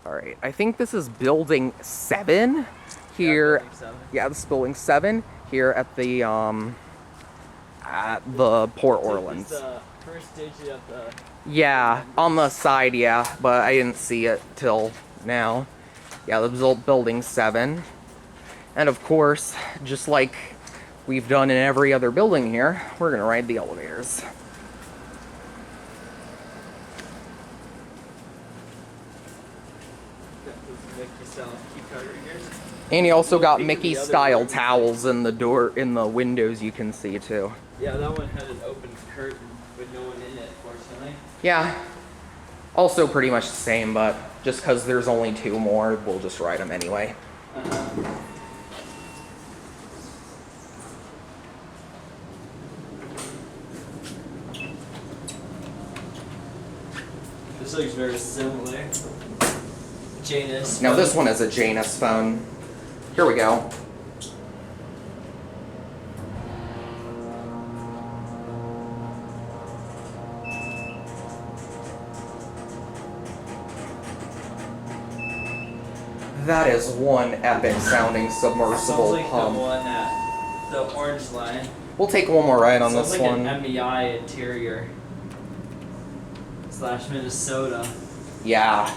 All right, I think this is building 7 here. Yeah, building 7. Yeah, this is building 7 here at the Port Orleans. The first digit of the... Yeah, on the side, yeah, but I didn't see it till now. Yeah, this is building 7. And of course, just like we've done in every other building here, we're gonna ride the elevators. And you also got Mickey-style towels in the door, in the windows you can see too. Yeah, that one had an open curtain with no one in it, fortunately. Yeah. Also pretty much the same, but just because there's only 2 more, we'll just ride them anyway. This looks very similar. Janus. Now this one is a Janus phone. Here we go. That is one epic sounding submersible like pump. The one at the orange line. We'll take one more ride on this like one. An MEI interior / Minnesota. Yeah.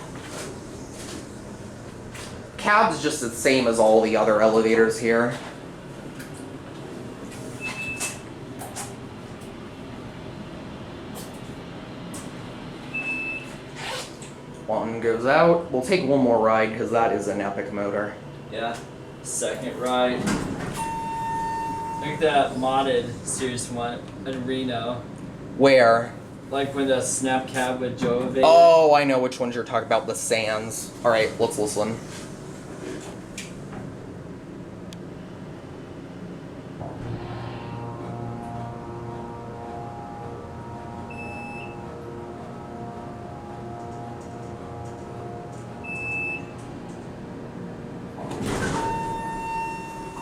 Cab's just the same as all the other elevators here. One goes out. We'll take one more ride because that is an epic motor. Yeah. Second ride. Look at that modded Series 1 in Reno. Where? Like when the snap cab with Joe evaded. Oh, I know which ones you're talking about. The Sands. Alright, let's listen.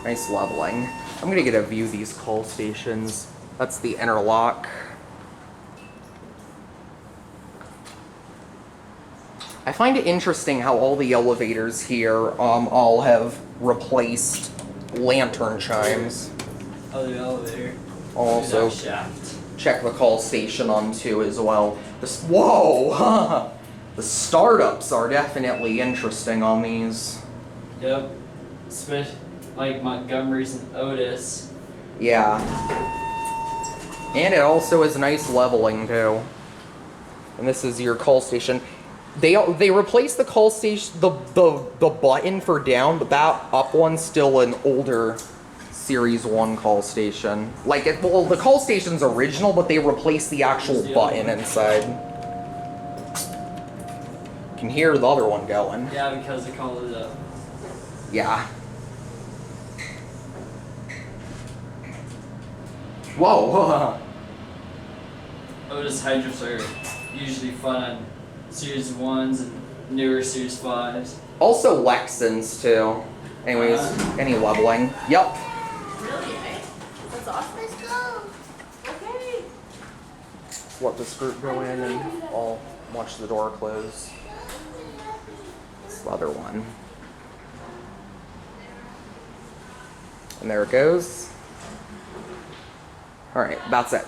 Nice leveling. I'm gonna get a view of these call stations. That's the interlock. I find it interesting how all the elevators here all have replaced lantern chimes. Oh, the elevator. I'll also check the call station on 2 as well. This, whoa! The startups are definitely interesting on these. Yep. Especially like Montgomery's and Otis. Yeah. And it also is nice leveling too. And this is your call station. They replaced the call station, the button for down, but that up one's still an older Series 1 call station. Like, well, the call station's original, but they replaced the actual button inside. You can hear the other one going. Yeah, because they called it up. Yeah. Whoa. Otis Hydros are usually fun on Series 1s and newer Series 5s. Also Lexans, too. Anyways, any leveling. Yep. Really, eh? That's awesome. Let's go. Okay. Let this group go in and I'll watch the door close. This other one. And there it goes. Alright, that's it.